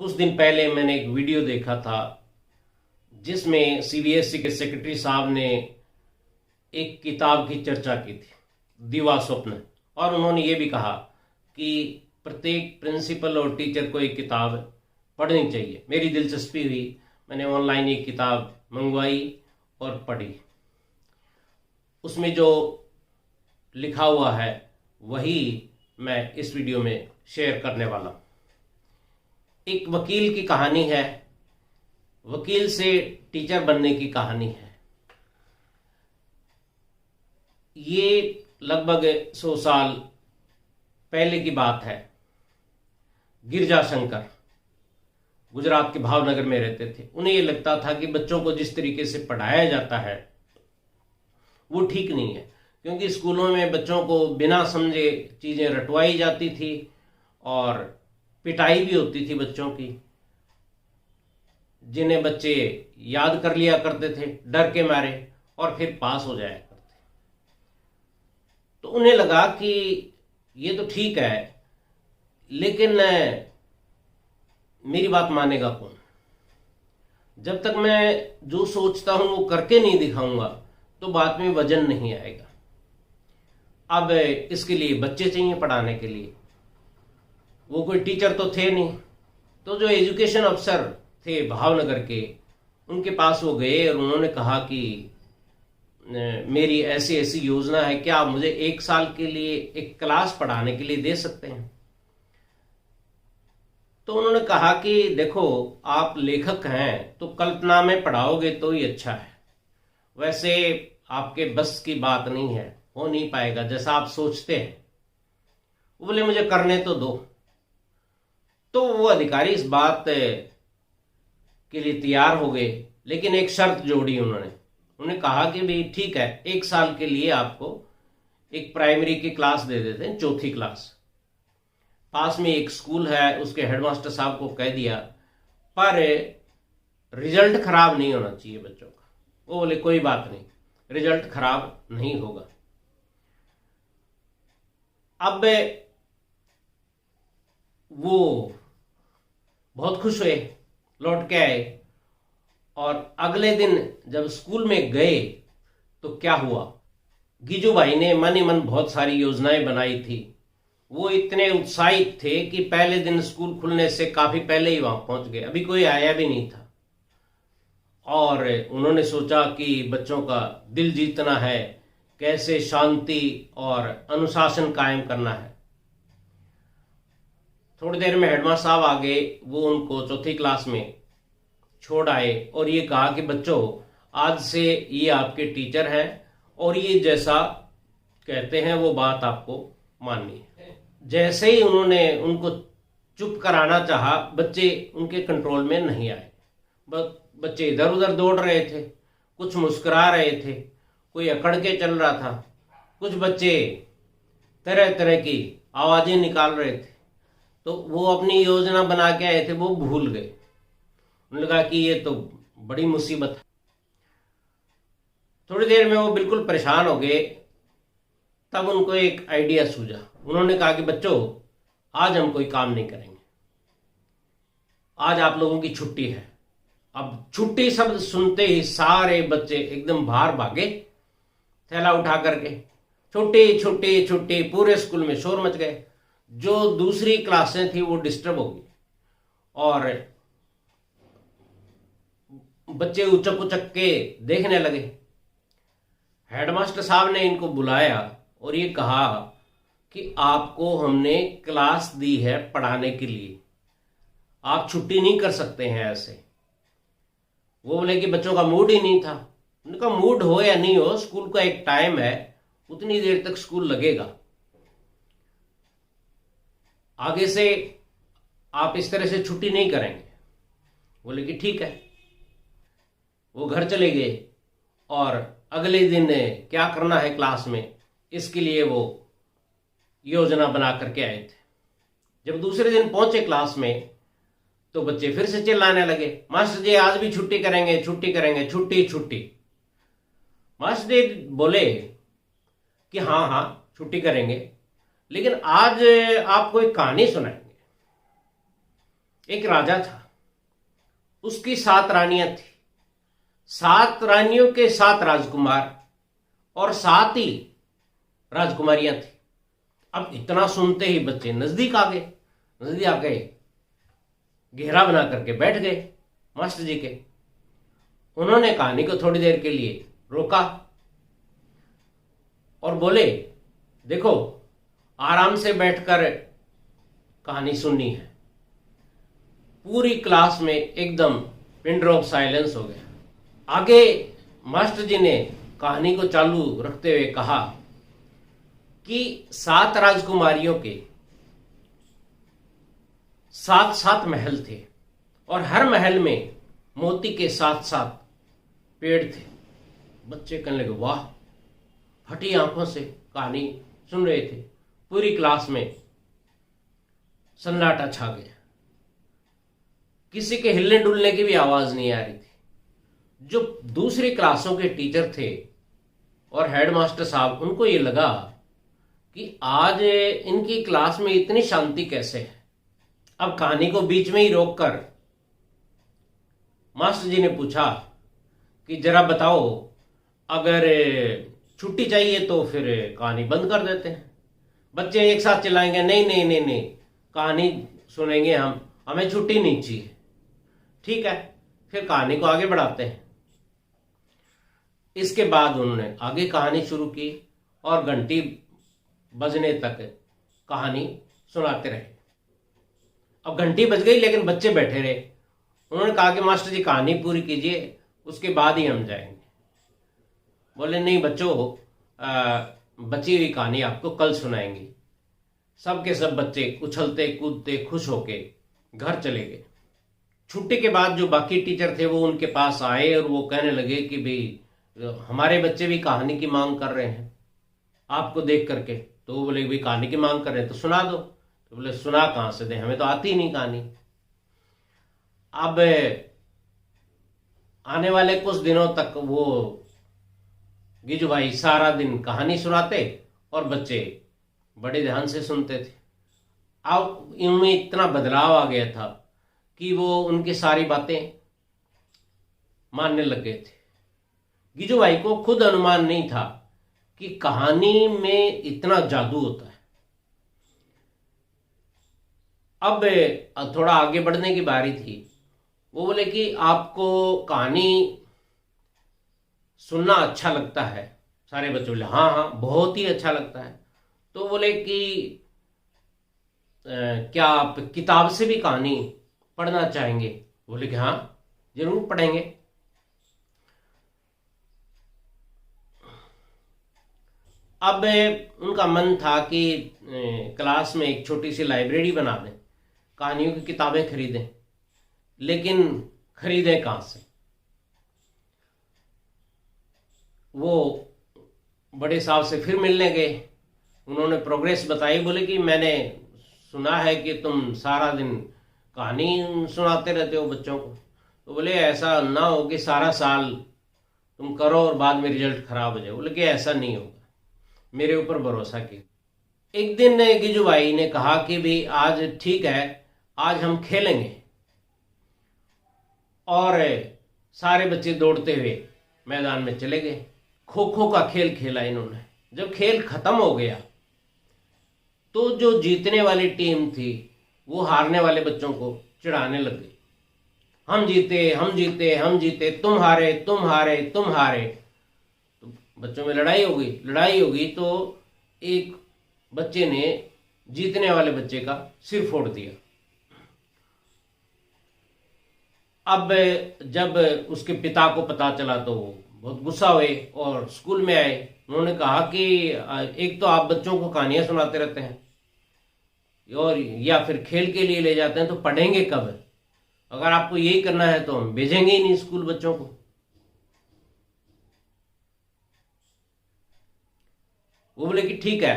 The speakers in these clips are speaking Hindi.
कुछ दिन पहले मैंने एक वीडियो देखा था जिसमें सीबीएसई के सेक्रेटरी साहब ने एक किताब की चर्चा की थी, दीवा स्वप्न। और उन्होंने ये भी कहा कि प्रत्येक प्रिंसिपल और टीचर को एक किताब पढ़नी चाहिए। मेरी दिलचस्पी हुई, मैंने ऑनलाइन एक किताब मंगवाई और पढ़ी। उसमें जो लिखा हुआ है वही मैं इस वीडियो में शेयर करने वाला हूँ। एक वकील की कहानी है, वकील से टीचर बनने की कहानी है। ये लगभग 100 साल पहले की बात है। गिरजा शंकर गुजरात के भावनगर में रहते थे। उन्हें ये लगता था कि बच्चों को जिस तरीके से पढ़ाया जाता है वो ठीक नहीं है, क्योंकि स्कूलों में बच्चों को बिना समझे चीज़ें रटवाई जाती थी और पिटाई भी होती थी बच्चों की, जिन्हें बच्चे याद कर लिया करते थे डर के मारे और फिर पास हो जाया करते। तो उन्हें लगा कि ये तो ठीक है, लेकिन मेरी बात मानेगा कौन? जब तक मैं जो सोचता हूं वो करके नहीं दिखाऊंगा तो बात में वजन नहीं आएगा। अब इसके लिए बच्चे चाहिए पढ़ाने के लिए। वो कोई टीचर तो थे नहीं, तो जो एजुकेशन अफसर थे भावनगर के, उनके पास वो गए और उन्होंने कहा कि मेरी ऐसी ऐसी योजना है, क्या आप मुझे 1 साल के लिए एक क्लास पढ़ाने के लिए दे सकते हैं? तो उन्होंने कहा कि देखो, आप लेखक हैं तो कल्पना में पढ़ाओगे तो ही अच्छा है, वैसे आपके बस की बात नहीं है, हो नहीं पाएगा जैसा आप सोचते हैं। वो बोले मुझे करने तो दो। तो वो अधिकारी इस बात के लिए तैयार हो गए, लेकिन एक शर्त जोड़ी उन्होंने कहा कि भाई ठीक है, 1 साल के लिए आपको एक प्राइमरी की क्लास दे देते हैं, 4थी क्लास। पास में एक स्कूल है, उसके हेडमास्टर साहब को कह दिया, पर रिजल्ट खराब नहीं होना चाहिए बच्चों का। वो बोले कोई बात नहीं, रिजल्ट खराब नहीं होगा। अब वो बहुत खुश हुए, लौट के आए और अगले दिन जब स्कूल में गए तो क्या हुआ, गीजू भाई ने मन ही मन बहुत सारी योजनाएं बनाई थी। वो इतने उत्साहित थे कि पहले दिन स्कूल खुलने से काफी पहले ही वहां पहुंच गए, अभी कोई आया भी नहीं था। और उन्होंने सोचा कि बच्चों का दिल जीतना है, कैसे शांति और अनुशासन कायम करना है। थोड़ी देर में हेडमास्टर साहब आ गए, वो उनको 4थी क्लास में छोड़ आए और ये कहा कि बच्चों, आज से ये आपके टीचर हैं और ये जैसा कहते हैं वो बात आपको माननी है। जैसे ही उन्होंने उनको चुप कराना चाहा, बच्चे उनके कंट्रोल में नहीं आए। बच्चे इधर उधर दौड़ रहे थे, कुछ मुस्कुरा रहे थे, कोई अकड़ के चल रहा था, कुछ बच्चे तरह तरह की आवाजें निकाल रहे थे। तो वो अपनी योजना बना के आए थे, वो भूल गए। उन्होंने कहा कि ये तो बड़ी मुसीबत है। थोड़ी देर में वो बिल्कुल परेशान हो गए। तब उनको एक आइडिया सूझा। उन्होंने कहा कि बच्चों, आज हम कोई काम नहीं करेंगे, आज आप लोगों की छुट्टी है। अब छुट्टी शब्द सुनते ही सारे बच्चे एकदम बाहर भागे, थैला उठा करके, छुट्टी छुट्टी छुट्टी। पूरे स्कूल में शोर मच गए। जो दूसरी क्लासें थी वो डिस्टर्ब हो गई और बच्चे उचक उचक के देखने लगे। हेडमास्टर साहब ने इनको बुलाया और ये कहा कि आपको हमने क्लास दी है पढ़ाने के लिए, आप छुट्टी नहीं कर सकते हैं ऐसे। वो बोले कि बच्चों का मूड ही नहीं था। उनका मूड हो या नहीं हो, स्कूल का एक टाइम है, उतनी देर तक स्कूल लगेगा। आगे से आप इस तरह से छुट्टी नहीं करेंगे। बोले कि ठीक है। वो घर चले गए और अगले दिन क्या करना है क्लास में, इसके लिए वो योजना बना करके आए थे। जब दूसरे दिन पहुंचे क्लास में तो बच्चे फिर से चिल्लाने लगे, मास्टर जी आज भी छुट्टी करेंगे, छुट्टी करेंगे, छुट्टी छुट्टी। मास्टर जी बोले कि हाँ हाँ छुट्टी करेंगे, लेकिन आज आपको एक कहानी सुनाएंगे। एक राजा था, उसकी 7 रानियां थी, 7 रानियों के 7 राजकुमार और 7 ही राजकुमारियां थी। अब इतना सुनते ही बच्चे नजदीक आ गए, नजदीक आ गए, घेरा बना करके बैठ गए मास्टर जी के। उन्होंने कहानी को थोड़ी देर के लिए रोका और बोले, देखो आराम से बैठकर कहानी सुननी है। पूरी क्लास में एकदम पिन ड्रॉप साइलेंस हो गया। आगे मास्टर जी ने कहानी को चालू रखते हुए कहा कि 7 राजकुमारियों के 7 महल थे और हर महल में मोती के 7 पेड़ थे। बच्चे कहने लगे, वाह, फटी आंखों से कहानी सुन रहे थे। पूरी क्लास में सन्नाटा छा गया, किसी के हिलने डुलने की भी आवाज नहीं आ रही थी। जो दूसरी क्लासों के टीचर थे और हेडमास्टर साहब, उनको ये लगा कि आज इनकी क्लास में इतनी शांति कैसे है। अब कहानी को बीच में ही रोककर मास्टर जी ने पूछा कि जरा बताओ, अगर छुट्टी चाहिए तो फिर कहानी बंद कर देते हैं। बच्चे एक साथ चिल्लाएंगे, नहीं नहीं नहीं नहीं, कहानी सुनेंगे हम, हमें छुट्टी नहीं चाहिए। ठीक है, फिर कहानी को आगे बढ़ाते हैं। इसके बाद उन्होंने आगे कहानी शुरू की और घंटी बजने तक कहानी सुनाते रहे। अब घंटी बज गई लेकिन बच्चे बैठे रहे। उन्होंने कहा कि मास्टर जी कहानी पूरी कीजिए, उसके बाद ही हम जाएंगे। बोले, नहीं बच्चों, बची हुई कहानी आपको कल सुनाएंगे। सब के सब बच्चे उछलते कूदते खुश होके घर चले गए। छुट्टी के बाद जो बाकी टीचर थे वो उनके पास आए और वो कहने लगे कि भाई हमारे बच्चे भी कहानी की मांग कर रहे हैं आपको देख करके। तो वो बोले, भाई कहानी की मांग कर रहे हैं तो सुना दो। तो बोले, सुना कहां से दे, हमें तो आती ही नहीं कहानी। अब आने वाले कुछ दिनों तक वो गिजू भाई सारा दिन कहानी सुनाते और बच्चे बड़े ध्यान से सुनते थे। अब इनमें इतना बदलाव आ गया था कि वो उनकी सारी बातें मानने लग गए थे। गिजू भाई को खुद अनुमान नहीं था कि कहानी में इतना जादू होता है। अब थोड़ा आगे बढ़ने की बारी थी। वो बोले कि आपको कहानी सुनना अच्छा लगता है? सारे बच्चे बोले, हाँ हाँ बहुत ही अच्छा लगता है। तो बोले कि क्या आप किताब से भी कहानी पढ़ना चाहेंगे? बोले कि हाँ जरूर पढ़ेंगे। अब उनका मन था कि क्लास में एक छोटी सी लाइब्रेरी बना दें, कहानियों की किताबें खरीदें, लेकिन खरीदें कहाँ से? वो बड़े साहब से फिर मिलने गए। उन्होंने प्रोग्रेस बताई। बोले कि मैंने सुना है कि तुम सारा दिन कहानी सुनाते रहते हो बच्चों को। तो बोले, ऐसा ना हो कि सारा साल तुम करो और बाद में रिजल्ट खराब हो जाए। बोले कि ऐसा नहीं होगा, मेरे ऊपर भरोसा किया। एक दिन गिजू भाई ने कहा कि भाई आज ठीक है, आज हम खेलेंगे। और सारे बच्चे दौड़ते हुए मैदान में चले गए। खो खो का खेल खेला इन्होंने। जब खेल खत्म हो गया तो जो जीतने वाली टीम थी वो हारने वाले बच्चों को चिढ़ाने लग गई। हम जीते, हम जीते, हम जीते, तुम हारे, तुम हारे, तुम हारे। तो बच्चों में लड़ाई हो गई। लड़ाई हो गई तो एक बच्चे ने जीतने वाले बच्चे का सिर फोड़ दिया। अब जब उसके पिता को पता चला तो वो बहुत गुस्सा हुए और स्कूल में आए। उन्होंने कहा कि एक तो आप बच्चों को कहानियां सुनाते रहते हैं और या फिर खेल के लिए ले जाते हैं, तो पढ़ेंगे कब? अगर आपको यही करना है तो हम भेजेंगे ही नहीं स्कूल बच्चों को। वो बोले कि ठीक है।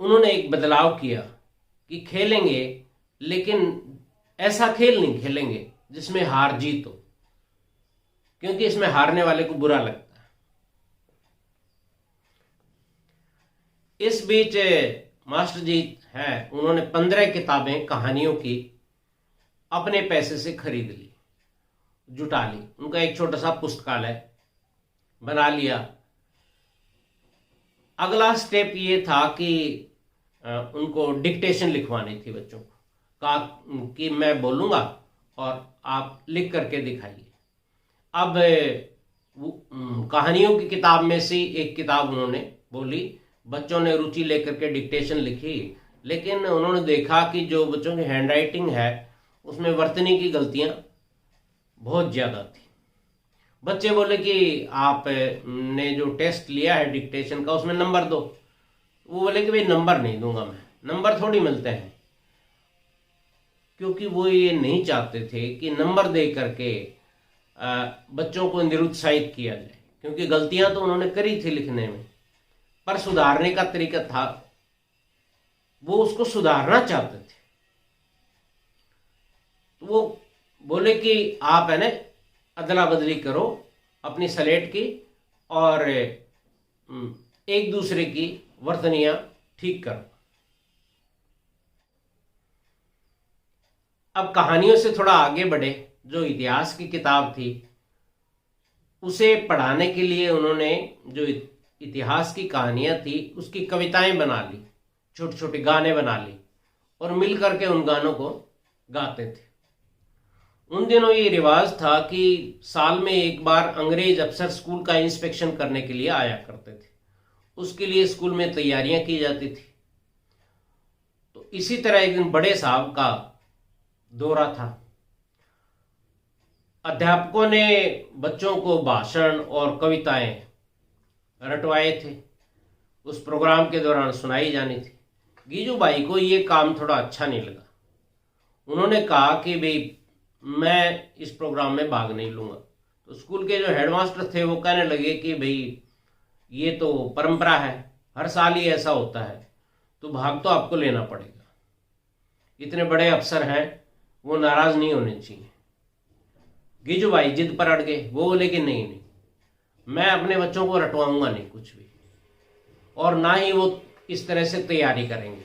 उन्होंने एक बदलाव किया कि खेलेंगे, लेकिन ऐसा खेल नहीं खेलेंगे जिसमें हार जीत हो, क्योंकि इसमें हारने वाले को बुरा लगता है। इस बीच मास्टर जी है उन्होंने 15 किताबें कहानियों की अपने पैसे से खरीद ली, जुटा ली। उनका एक छोटा सा पुस्तकालय बना लिया। अगला स्टेप ये था कि उनको डिक्टेशन लिखवानी थी बच्चों को। कहा कि मैं बोलूँगा और आप लिख करके दिखाइए। अब कहानियों की किताब में से एक किताब उन्होंने बोली, बच्चों ने रुचि लेकर के डिक्टेशन लिखी, लेकिन उन्होंने देखा कि जो बच्चों की हैंडराइटिंग है उसमें वर्तनी की गलतियां बहुत ज़्यादा थी। बच्चे बोले कि आपने जो टेस्ट लिया है डिक्टेशन का उसमें नंबर दो। वो बोले कि भाई नंबर नहीं दूंगा मैं, नंबर थोड़ी मिलते हैं। क्योंकि वो ये नहीं चाहते थे कि नंबर दे करके बच्चों को निरुत्साहित किया जाए, क्योंकि गलतियां तो उन्होंने करी थी लिखने में, पर सुधारने का तरीका था, वो उसको सुधारना चाहते थे। तो वो बोले कि आप है ना अदला बदली करो अपनी स्लेट की और एक दूसरे की वर्तनियां ठीक करो। अब कहानियों से थोड़ा आगे बढ़े, जो इतिहास की किताब थी उसे पढ़ाने के लिए उन्होंने जो इतिहास की कहानियां थी उसकी कविताएं बना ली, छोटे छोटे गाने बना ली और मिल करके उन गानों को गाते थे। उन दिनों ये रिवाज था कि साल में एक बार अंग्रेज अफसर स्कूल का इंस्पेक्शन करने के लिए आया करते थे। उसके लिए स्कूल में तैयारियां की जाती थी। तो इसी तरह एक दिन बड़े साहब का दौरा था। अध्यापकों ने बच्चों को भाषण और कविताएं रटवाए थे, उस प्रोग्राम के दौरान सुनाई जानी थी। गीजू भाई को ये काम थोड़ा अच्छा नहीं लगा। उन्होंने कहा कि भाई मैं इस प्रोग्राम में भाग नहीं लूंगा। तो स्कूल के जो हेडमास्टर थे वो कहने लगे कि भाई ये तो परंपरा है, हर साल ही ऐसा होता है, तो भाग तो आपको लेना पड़ेगा। इतने बड़े अफसर हैं, वो नाराज नहीं होने चाहिए। गीजू भाई जिद पर अड़ गए। वो बोले कि नहीं नहीं, मैं अपने बच्चों को रटवाऊंगा नहीं कुछ भी, और ना ही वो इस तरह से तैयारी करेंगे।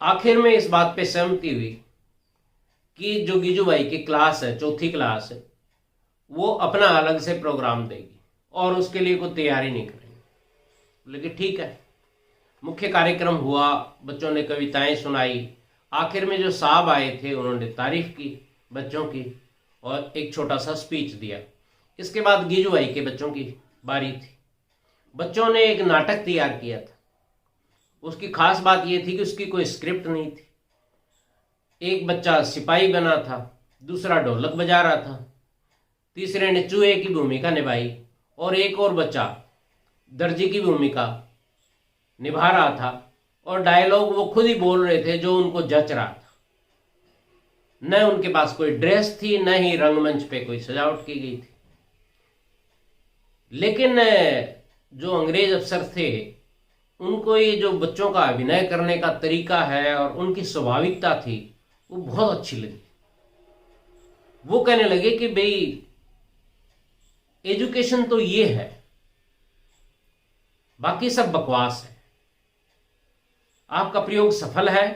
आखिर में इस बात पे सहमति हुई कि जो गीजू भाई की क्लास है, चौथी क्लास है, वो अपना अलग से प्रोग्राम देगी और उसके लिए कोई तैयारी नहीं करेंगे। लेकिन ठीक है, मुख्य कार्यक्रम हुआ, बच्चों ने कविताएं सुनाई। आखिर में जो साहब आए थे उन्होंने तारीफ की बच्चों की और एक छोटा सा स्पीच दिया। इसके बाद गीजू भाई के बच्चों की बारी थी। बच्चों ने एक नाटक तैयार किया था। उसकी खास बात यह थी कि उसकी कोई स्क्रिप्ट नहीं थी। एक बच्चा सिपाही बना था, दूसरा ढोलक बजा रहा था, तीसरे ने चूहे की भूमिका निभाई और एक और बच्चा दर्जी की भूमिका निभा रहा था। और डायलॉग वो खुद ही बोल रहे थे जो उनको जच रहा था। न उनके पास कोई ड्रेस थी, न ही रंगमंच पे कोई सजावट की गई थी। लेकिन जो अंग्रेज अफसर थे उनको ये जो बच्चों का अभिनय करने का तरीका है और उनकी स्वाभाविकता थी वो बहुत अच्छी लगी। वो कहने लगे कि भाई एजुकेशन तो ये है, बाकी सब बकवास है। आपका प्रयोग सफल है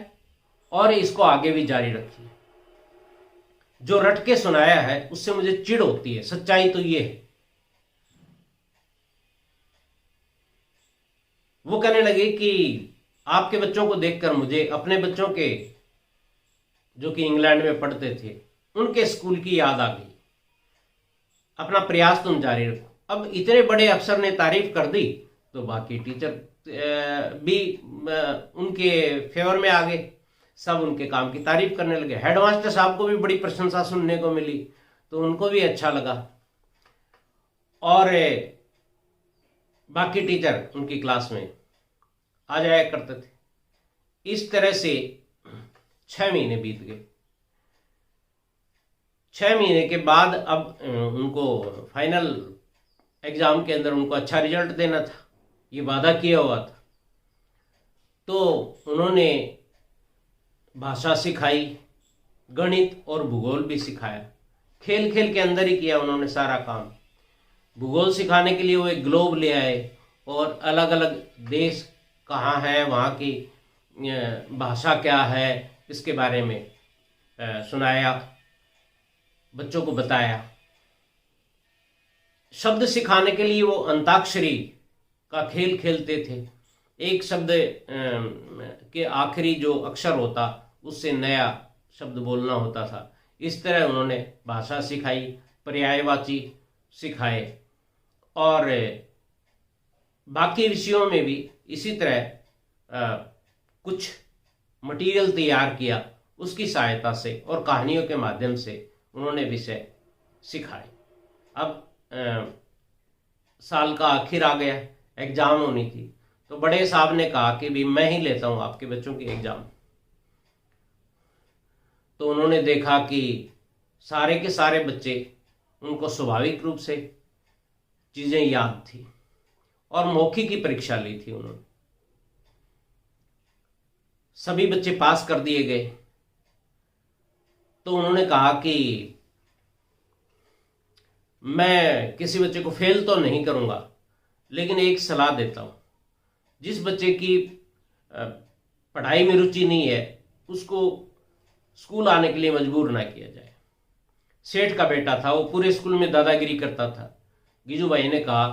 और इसको आगे भी जारी रखिए। जो रट के सुनाया है उससे मुझे चिढ़ होती है, सच्चाई तो ये है। वो कहने लगे कि आपके बच्चों को देखकर मुझे अपने बच्चों के, जो कि इंग्लैंड में पढ़ते थे, उनके स्कूल की याद आ गई। अपना प्रयास तुम जारी रखो। अब इतने बड़े अफसर ने तारीफ कर दी तो बाकी टीचर भी उनके फेवर में आ गए। सब उनके काम की तारीफ करने लगे। हेडमास्टर साहब को भी बड़ी प्रशंसा सुनने को मिली तो उनको भी अच्छा लगा। और बाकी टीचर उनकी क्लास में आ जाया करते थे। इस तरह से 6 महीने बीत गए। 6 महीने के बाद अब उनको फाइनल एग्जाम के अंदर उनको अच्छा रिजल्ट देना था, ये वादा किया हुआ था। तो उन्होंने भाषा सिखाई, गणित और भूगोल भी सिखाया। खेल खेल के अंदर ही किया उन्होंने सारा काम। भूगोल सिखाने के लिए वो एक ग्लोब ले आए और अलग अलग देश कहाँ है, वहाँ की भाषा क्या है, इसके बारे में सुनाया, बच्चों को बताया। शब्द सिखाने के लिए वो अंताक्षरी का खेल खेलते थे। एक शब्द के आखिरी जो अक्षर होता उससे नया शब्द बोलना होता था। इस तरह उन्होंने भाषा सिखाई, पर्यायवाची सिखाए, और बाकी विषयों में भी इसी तरह कुछ मटेरियल तैयार किया, उसकी सहायता से और कहानियों के माध्यम से उन्होंने विषय सिखाए। अब साल का आखिर आ गया, एग्जाम होनी थी, तो बड़े साहब ने कहा कि भी मैं ही लेता हूं आपके बच्चों की एग्जाम। तो उन्होंने देखा कि सारे के सारे बच्चे, उनको स्वाभाविक रूप से चीजें याद थी, और मौखिक की परीक्षा ली थी उन्होंने। सभी बच्चे पास कर दिए गए। तो उन्होंने कहा कि मैं किसी बच्चे को फेल तो नहीं करूंगा, लेकिन एक सलाह देता हूं, जिस बच्चे की पढ़ाई में रुचि नहीं है उसको स्कूल आने के लिए मजबूर ना किया जाए। सेठ का बेटा था, वो पूरे स्कूल में दादागिरी करता था। गिजू भाई ने कहा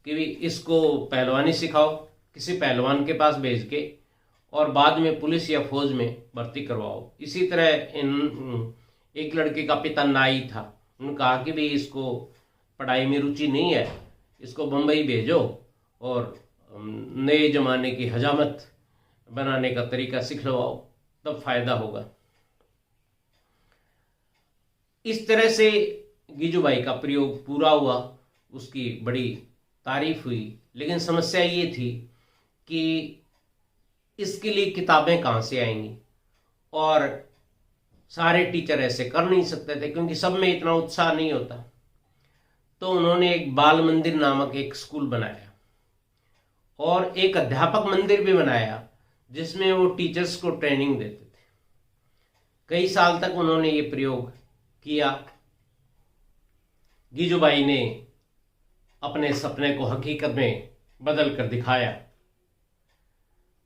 कि भी इसको पहलवानी सिखाओ, किसी पहलवान के पास भेज के, और बाद में पुलिस या फौज में भर्ती करवाओ। इसी तरह एक लड़के का पिता नाई था, उन्होंने कहा कि भाई इसको पढ़ाई में रुचि नहीं है, इसको बम्बई भेजो और नए जमाने की हजामत बनाने का तरीका सिखलवाओ, तब फायदा होगा। इस तरह से गिजूभाई का प्रयोग पूरा हुआ, उसकी बड़ी तारीफ हुई। लेकिन समस्या ये थी कि इसके लिए किताबें कहाँ से आएंगी, और सारे टीचर ऐसे कर नहीं सकते थे क्योंकि सब में इतना उत्साह नहीं होता। तो उन्होंने एक बाल मंदिर नामक एक स्कूल बनाया और एक अध्यापक मंदिर भी बनाया, जिसमें वो टीचर्स को ट्रेनिंग देते थे। कई साल तक उन्होंने ये प्रयोग किया। गिजूभाई ने अपने सपने को हकीकत में बदल कर दिखाया।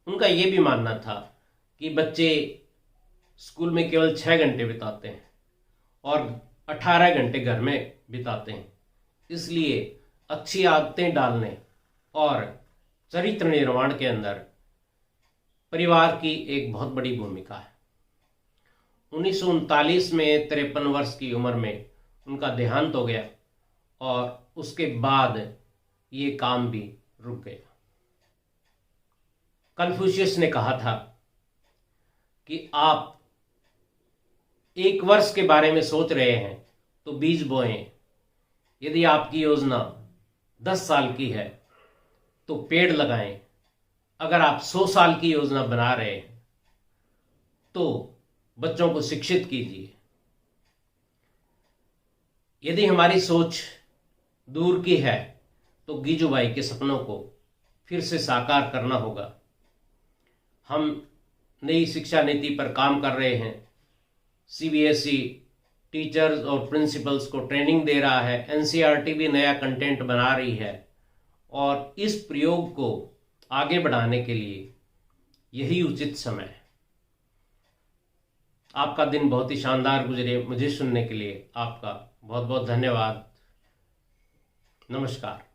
उनका ये भी मानना था कि बच्चे स्कूल में केवल 6 घंटे बिताते हैं और 18 घंटे घर में बिताते हैं, इसलिए अच्छी आदतें डालने और चरित्र निर्माण के अंदर परिवार की एक बहुत बड़ी भूमिका है। 1939 में 53 वर्ष की उम्र में उनका देहांत हो गया, और उसके बाद ये काम भी रुक गया। कन्फ्यूशियस ने कहा था कि आप 1 वर्ष के बारे में सोच रहे हैं तो बीज बोएं। यदि आपकी योजना 10 साल की है तो पेड़ लगाएं। अगर आप 100 साल की योजना बना रहे हैं तो बच्चों को शिक्षित कीजिए। यदि हमारी सोच दूर की है तो गिजूभाई के सपनों को फिर से साकार करना होगा। हम नई शिक्षा नीति पर काम कर रहे हैं। सीबीएसई टीचर्स और प्रिंसिपल्स को ट्रेनिंग दे रहा है। एनसीईआरटी भी नया कंटेंट बना रही है, और इस प्रयोग को आगे बढ़ाने के लिए यही उचित समय है। आपका दिन बहुत ही शानदार गुजरे। मुझे सुनने के लिए आपका बहुत बहुत धन्यवाद। नमस्कार।